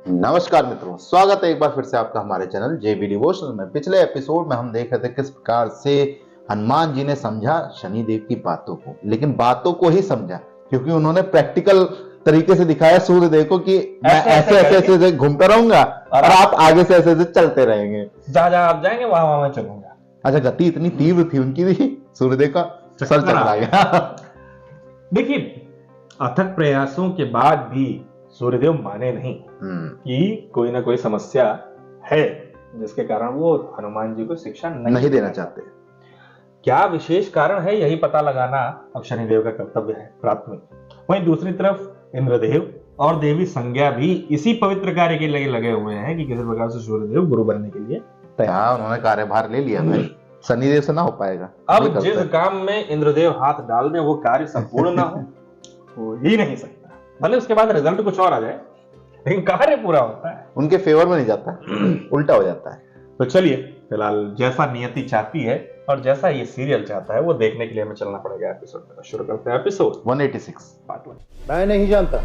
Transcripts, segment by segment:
नमस्कार मित्रों, स्वागत है एक बार फिर से आपका हमारे चैनल जेबी डिवोशनल में। पिछले एपिसोड में हम देख रहे थे किस प्रकार से हनुमान जी ने समझा शनिदेव की बातों को, लेकिन बातों को ही समझा क्योंकि उन्होंने प्रैक्टिकल तरीके से दिखाया सूर्यदेव को कि मैं ऐसे घूमता रहूंगा और आप आगे से ऐसे चलते रहेंगे, जहां जहां आप जाएंगे वहां वहां मैं चलूंगा। अच्छा, गति इतनी तीव्र थी उनकी भी, सूर्यदेव का सर चकरा गया। देखिए, अथक प्रयासों के बाद भी सूर्यदेव माने नहीं कि कोई ना कोई समस्या है जिसके कारण वो हनुमान जी को शिक्षा नहीं देना चाहते। क्या विशेष कारण है, यही पता लगाना अब शनिदेव का कर्तव्य है प्राथमिक। वहीं दूसरी तरफ इंद्रदेव और देवी संज्ञा भी इसी पवित्र कार्य के लिए लगे हुए हैं कि किसी प्रकार से सूर्यदेव गुरु बनने के लिए तैयार। उन्होंने कार्यभार ले लिया भाई, शनिदेव से ना हो पाएगा। अब जिस काम में इंद्रदेव हाथ डाल दें वो कार्य संपूर्ण ना हो ही नहीं सकता। भले उसके बाद रिजल्ट कुछ और आ जाए, लेकिन कार्य पूरा होता है, उनके फेवर में नहीं जाता, उल्टा हो जाता है। तो चलिए, फिलहाल जैसा नियति चाहती है और जैसा ये सीरियल चाहता है वो देखने के लिए हमें चलना पड़ेगा। एपिसोड में शुरू करते हैं एपिसोड 186 पार्ट 1। मैं नहीं जानता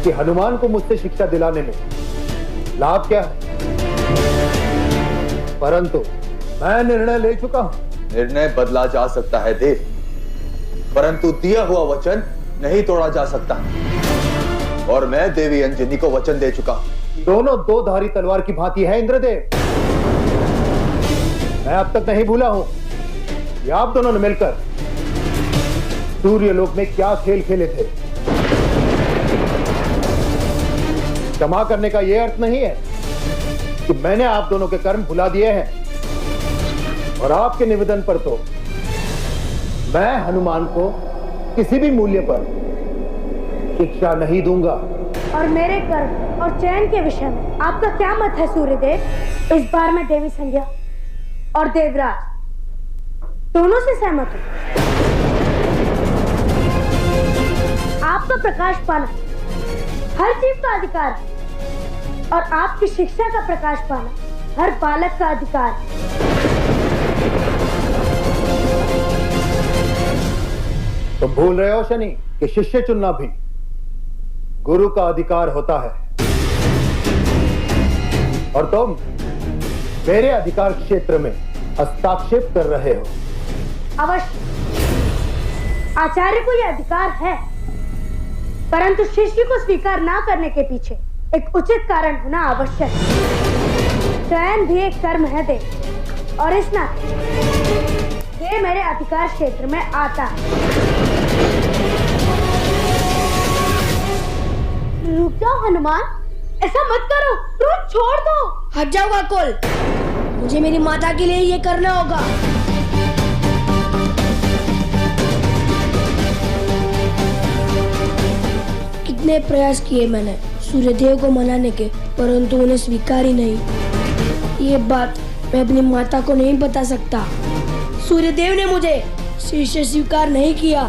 कि हनुमान को मुझसे शिक्षा दिलाने में लाभ क्या है, परंतु मैं निर्णय ले चुका हूं। निर्णय बदला जा सकता है देव, परंतु दिया हुआ वचन नहीं तोड़ा जा सकता। और मैं देवी अंजनी को वचन दे चुका हूं। दोनों दो धारी तलवार की भांति है इंद्रदेव। मैं अब तक नहीं भूला हूं कि आप दोनों ने मिलकर सूर्यलोक में क्या खेल खेले थे। क्षमा करने का यह अर्थ नहीं है कि मैंने आप दोनों के कर्म भुला दिए हैं, और आपके निवेदन पर तो मैं हनुमान को किसी भी मूल्य पर शिक्षा नहीं दूंगा। और मेरे कर्म और चयन के विषय में आपका क्या मत है सूर्यदेव? इस बार मैं देवी संज्ञा और देवराज दोनों से सहमत हूं। आपका प्रकाश पाना हर जीव का अधिकार है, और आपकी शिक्षा का प्रकाश पाना हर बालक का अधिकार है। तुम भूल रहे हो शनि कि शिष्य चुनना भी गुरु का अधिकार होता है, और तुम मेरे अधिकार क्षेत्र में हस्तक्षेप कर रहे हो। अवश्य आचार्य को यह अधिकार है, परंतु शिष्य को स्वीकार ना करने के पीछे एक उचित कारण होना आवश्यक है। चयन भी एक कर्म है देव, और इस नाते ये मेरे अधिकार क्षेत्र में आता है। रुक जाओ हनुमान, ऐसा मत करो, तुम छोड़ दो। हट जाओगा कुल, मुझे मेरी माता के लिए ये करना होगा। कितने प्रयास किए मैंने सूर्यदेव को मनाने के, परंतु उन्हें स्वीकार ही नहीं। ये बात मैं अपनी माता को नहीं बता सकता। सूर्यदेव ने मुझे शिष्य स्वीकार नहीं किया,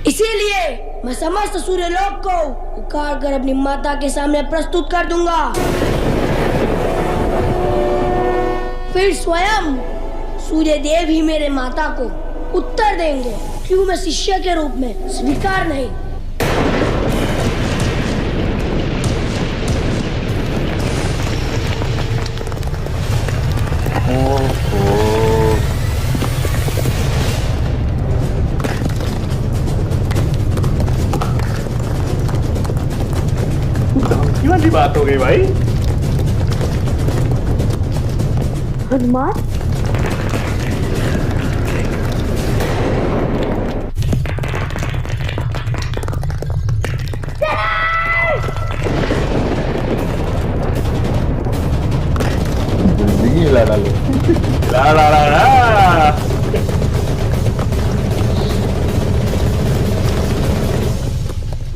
इसीलिए मैं समस्त सूर्यलोक को उखाड़ कर अपनी माता के सामने प्रस्तुत कर दूंगा। फिर स्वयं सूर्यदेव ही मेरे माता को उत्तर देंगे क्यों मैं शिष्य के रूप में स्वीकार नहीं। वाली बात हो गई भाई। हनुमान, जिंदगी लड़ा लो,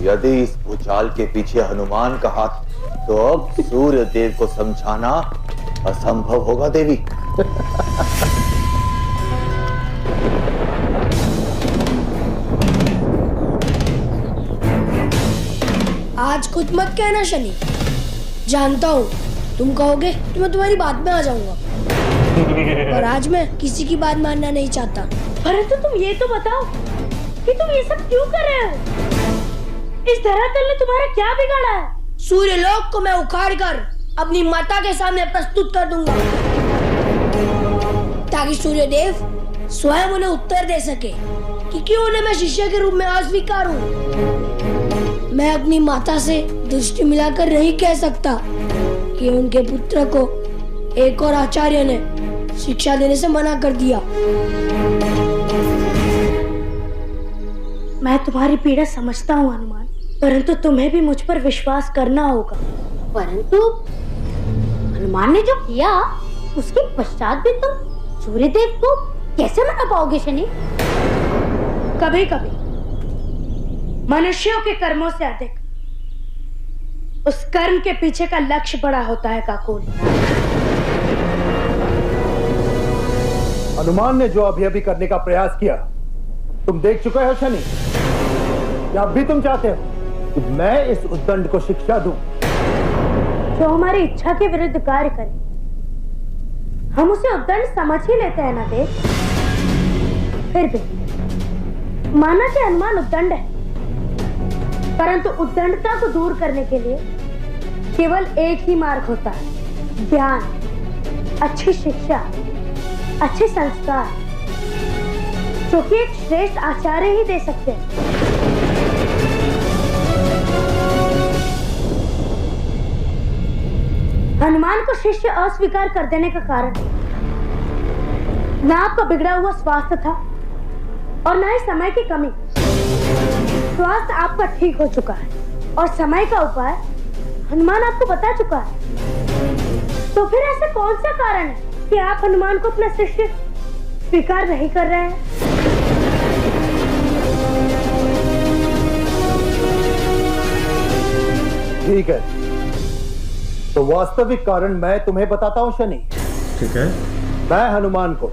यदि इस भूचाल के पीछे हनुमान का हाथ, तो अब सूर्यदेव को समझाना असंभव होगा देवी। आज कुछ मत कहना शनि, जानता हूँ तुम कहोगे तो मैं तुम्हारी बात में आ जाऊंगा, पर आज मैं किसी की बात मानना नहीं चाहता। परंतु तुम ये तो बताओ कि तुम ये सब क्यों कर रहे हो? इस धरातल ने तुम्हारा क्या बिगाड़ा है? सूर्यलोक को मैं उखाड़ कर अपनी माता के सामने प्रस्तुत कर दूंगा, ताकि सूर्यदेव स्वयं उन्हें उत्तर दे सके कि क्यों उन्हें मैं शिष्य के रूप में अस्वीकार हूँ। मैं अपनी माता से दृष्टि मिलाकर नहीं कह सकता कि उनके पुत्र को एक और आचार्य ने शिक्षा देने से मना कर दिया। मैं तुम्हारी पीड़ा समझता हूँ हनुमान, परंतु तुम्हें भी मुझ पर विश्वास करना होगा। परंतु हनुमान ने जो किया उसके पश्चात भी तुम सूर्यदेव को कैसे मना पाओगे शनि? कभी कभी मनुष्यों के कर्मों से अधिक उस कर्म के पीछे का लक्ष्य बड़ा होता है काकोल। हनुमान ने जो अभी अभी करने का प्रयास किया तुम देख चुके हो शनि। या अब भी तुम चाहते हो कि मैं इस उद्दंड को शिक्षा दूं? जो हमारी इच्छा के विरुद्ध कार्य करे हम उसे उद्दंड समझ ही लेते हैं ना देव। फिर भी माना कि हनुमान उद्दंड है, परंतु उद्दंडता को दूर करने के लिए केवल एक ही मार्ग होता है, ज्ञान, अच्छी शिक्षा, अच्छे संस्कार, जो कि एक श्रेष्ठ आचार्य ही दे सकते हैं। हनुमान को शिष्य अस्वीकार कर देने का कारण ना आपका बिगड़ा हुआ स्वास्थ्य था और ना ही समय की कमी। स्वास्थ्य आपका ठीक हो चुका है और समय का उपाय हनुमान आपको बता चुका है। तो फिर ऐसा कौन सा कारण है कि आप हनुमान को अपना शिष्य स्वीकार नहीं कर रहे हैं? ठीक है, तो वास्तविक कारण मैं तुम्हें बताता हूं शनि। ठीक है। मैं हनुमान को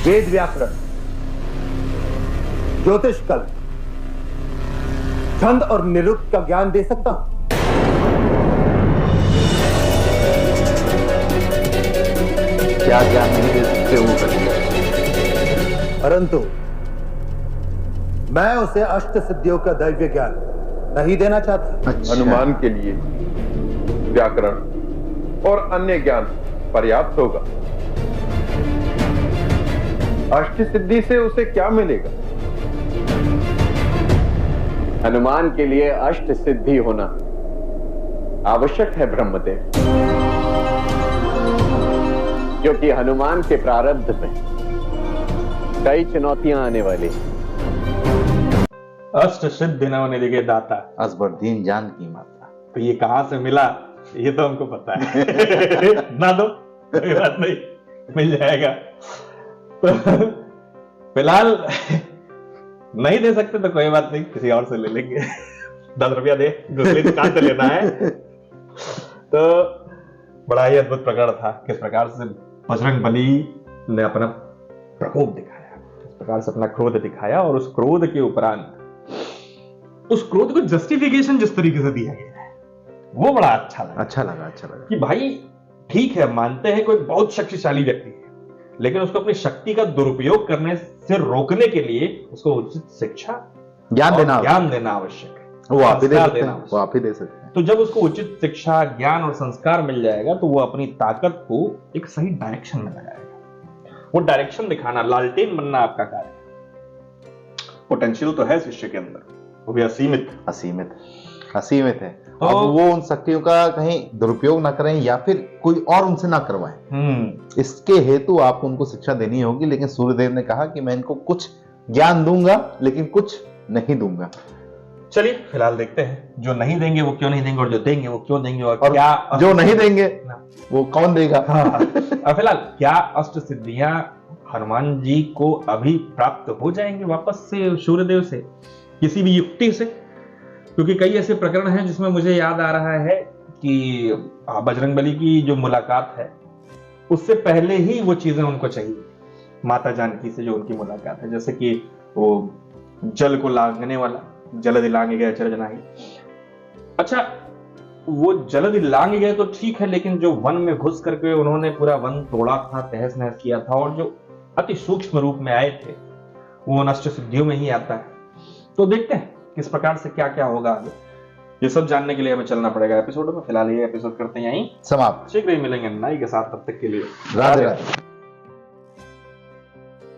वेद व्याकरण, ज्योतिष कल्प, छंद और निरुक्त का ज्ञान दे सकता हूं। क्या ज्ञान नहीं दे सकते वो करेंगे, परंतु मैं उसे अष्ट सिद्धियों का दैव्य ज्ञान नहीं देना चाहता। अच्छा। हनुमान के लिए व्याकरण और अन्य ज्ञान पर्याप्त होगा। अष्ट सिद्धि से उसे क्या मिलेगा? हनुमान के लिए अष्ट सिद्धि होना आवश्यक है ब्रह्मदेव, क्योंकि हनुमान के प्रारब्ध में कई चुनौतियां आने वाली हैं। अष्ट सिद्धि नवनिधि दिखे दाता, असबरदीन जान की माता। तो ये कहां से मिला ये तो हमको पता है। ना दो कोई बात नहीं, मिल जाएगा। तो फिलहाल नहीं दे सकते तो कोई बात नहीं, किसी और से ले लेंगे। 10 रुपया दे, दूसरी दुकान से लेना है। तो बड़ा ही अद्भुत प्रकरण था, किस प्रकार से बजरंग बली ने अपना प्रकोप दिखाया, किस प्रकार से अपना क्रोध दिखाया, और उस क्रोध के उपरांत उस क्रोध को जस्टिफिकेशन जिस तरीके से दिया गया है वो बड़ा अच्छा लगा कि भाई ठीक है, मानते हैं कोई बहुत शक्तिशाली व्यक्ति है, लेकिन उसको अपनी शक्ति का दुरुपयोग करने से रोकने के लिए उसको उचित शिक्षा ज्ञान देना आवश्यक है। वो आप ही दे सकते हैं। तो जब उसको उचित शिक्षा, ज्ञान और संस्कार मिल जाएगा तो वो अपनी ताकत को एक सही डायरेक्शन में लगाएगा। वो डायरेक्शन दिखाना, लालटेन बनना आपका कार्य है। पोटेंशियल तो है शिष्य के अंदर, वो भी असीमित है। तो अब वो उन शक्तियों का कहीं दुरुपयोग ना करें या फिर कोई और उनसे ना करवाएं। इसके हेतु आपको उनको शिक्षा देनी होगी। लेकिन सूर्यदेव ने कहा कि मैं इनको कुछ ज्ञान दूंगा लेकिन कुछ नहीं दूंगा। चलिए फिलहाल देखते हैं, जो नहीं देंगे वो क्यों नहीं देंगे, और जो देंगे वो क्यों देंगे, और क्या जो नहीं देंगे वो कौन देगा। हाँ। फिलहाल क्या अष्ट सिद्धियां हनुमान जी को अभी प्राप्त हो जाएंगे वापस से सूर्यदेव से, किसी भी युक्ति से? क्योंकि कई ऐसे प्रकरण हैं जिसमें मुझे याद आ रहा है कि बजरंगबली की जो मुलाकात है उससे पहले ही वो चीजें उनको चाहिए। माता जानकी से जो उनकी मुलाकात है, जैसे कि वो जल को लांघने वाला, जलधि लांघ गए अचरज नाही। अच्छा, वो जलधि लांघ गए तो ठीक है, लेकिन जो वन में घुस करके उन्होंने पूरा वन तोड़ा था, तहस नहस किया था, और जो अति सूक्ष्म रूप में आए थे वो अष्ट सिद्धियों में ही आता है। तो देखते हैं किस प्रकार से क्या क्या होगा आगे, ये सब जानने के लिए हमें चलना पड़ेगा एपिसोड में। फिलहाल ये एपिसोड करते हैं यहीं समाप्त। शीघ्र ही मिलेंगे नाई के साथ, तब तक के लिए राधे राधे।